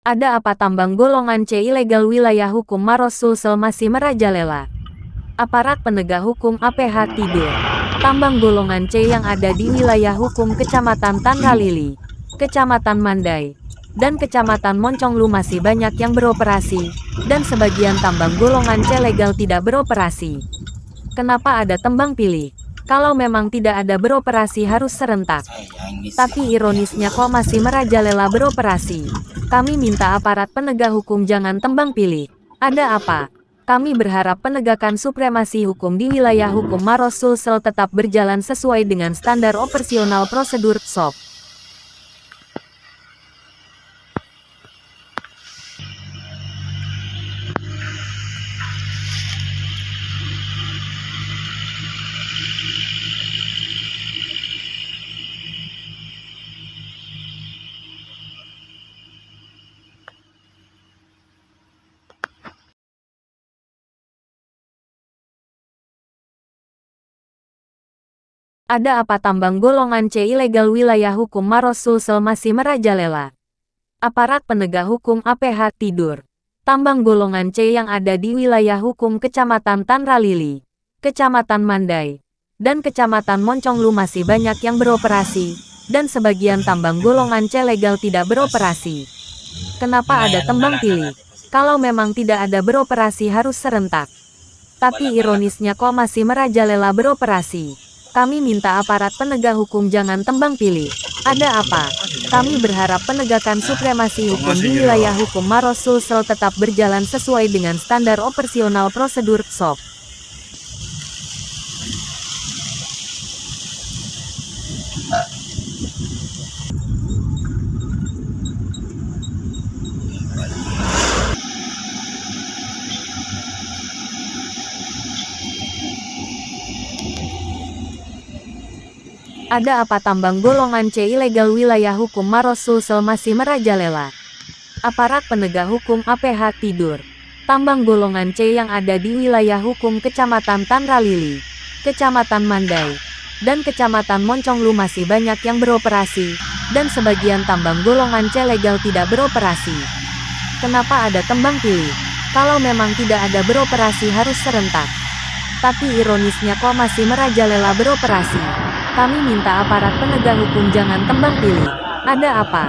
Ada apa tambang golongan C ilegal wilayah hukum Maros Sulsel masih merajalela? Aparat penegak hukum APH tidur. Tambang golongan C yang ada di wilayah hukum Kecamatan Tanralili, Kecamatan Mandai, dan Kecamatan Monconglu masih banyak yang beroperasi, dan sebagian tambang golongan C legal tidak beroperasi. Kenapa ada tembang pilih? Kalau memang tidak ada beroperasi harus serentak. Tapi ironisnya kok masih merajalela beroperasi. Kami minta aparat penegak hukum jangan tembang pilih. Ada apa? Kami berharap penegakan supremasi hukum di wilayah hukum Maros Sulsel tetap berjalan sesuai dengan standar operasional prosedur SOP. Ada apa tambang golongan C ilegal wilayah hukum Maros Sulsel masih merajalela? Aparat penegak hukum APH tidur. Tambang golongan C yang ada di wilayah hukum Kecamatan Tanralili, Kecamatan Mandai, dan Kecamatan Monconglu masih banyak yang beroperasi, dan sebagian tambang golongan C legal tidak beroperasi. Kenapa ada tembang pilih? Kalau memang tidak ada beroperasi harus serentak. Tapi ironisnya kok masih merajalela beroperasi. Kami minta aparat penegak hukum jangan tembang pilih. Ada apa? Kami berharap penegakan supremasi hukum di wilayah hukum Maros Sulsel tetap berjalan sesuai dengan standar operasional prosedur SOP. Ada apa tambang golongan C ilegal wilayah hukum Maros Sulsel masih merajalela? Aparat penegak hukum APH tidur. Tambang golongan C yang ada di wilayah hukum Kecamatan Tanralili, Kecamatan Mandai, dan Kecamatan Monconglu masih banyak yang beroperasi, dan sebagian tambang golongan C legal tidak beroperasi. Kenapa ada tembang pilih? Kalau memang tidak ada beroperasi harus serentak. Tapi ironisnya kok masih merajalela beroperasi. Kami minta aparat penegak hukum jangan tembang pilih. Ada apa?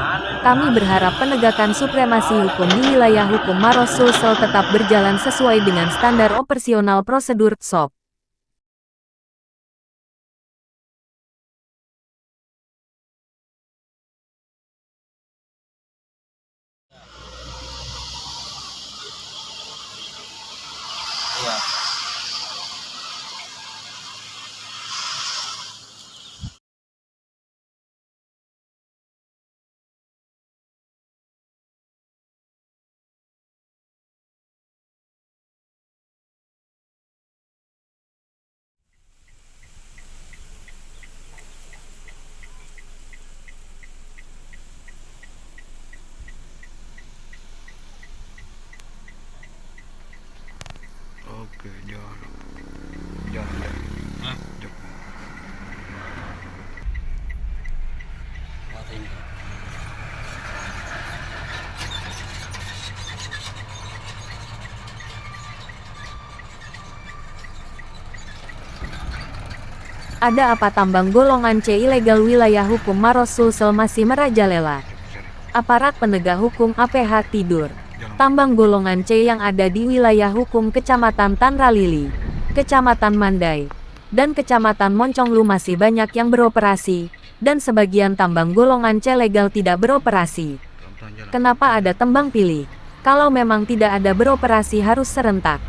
Kami berharap penegakan supremasi hukum di wilayah hukum Maros Sulsel tetap berjalan sesuai dengan standar operasional prosedur SOP. Oke, jalan. Jalan. Hah? Jok. Ada apa tambang golongan C ilegal wilayah hukum Maros Sulsel masih merajalela? Aparat penegak hukum APH tidur. Tambang golongan C yang ada di wilayah hukum Kecamatan Tanralili, Kecamatan Mandai, dan Kecamatan Monconglu masih banyak yang beroperasi, dan sebagian tambang golongan C legal tidak beroperasi. Kenapa ada tembang pilih? Kalau memang tidak ada beroperasi harus serentak.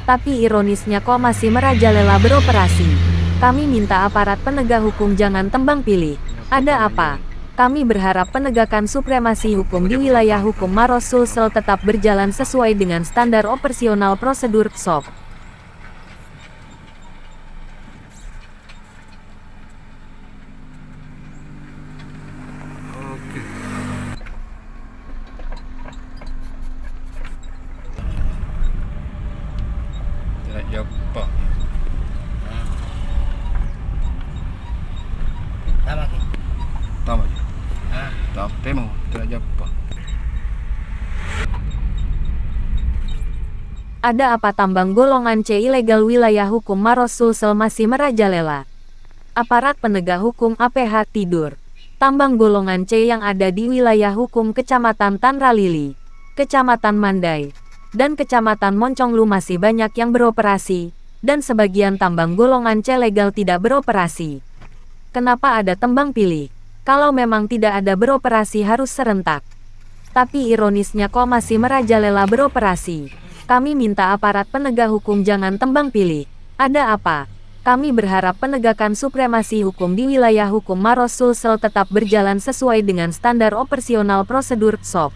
Tapi ironisnya kok masih merajalela beroperasi. Kami minta aparat penegak hukum jangan tembang pilih. Ada apa? Kami berharap penegakan supremasi hukum di wilayah hukum Maros Sulsel tetap berjalan sesuai dengan standar operasional prosedur SOP. Oke. Tidak japa. Tama ki. Tama aja. Ah, Tak temo, tidak japa. Ada apa tambang golongan C ilegal wilayah hukum Maros Sulsel masih merajalela? Aparat penegak hukum APH tidur. Tambang golongan C yang ada di wilayah hukum Kecamatan Tanralili, Kecamatan Mandai, dan Kecamatan Monconglu masih banyak yang beroperasi, dan sebagian tambang golongan C legal tidak beroperasi. Kenapa ada tembang pilih? Kalau memang tidak ada beroperasi harus serentak. Tapi ironisnya kok masih merajalela beroperasi. Kami minta aparat penegak hukum jangan tembang pilih. Ada apa? Kami berharap penegakan supremasi hukum di wilayah hukum Maros Sulsel tetap berjalan sesuai dengan standar operasional prosedur SOP.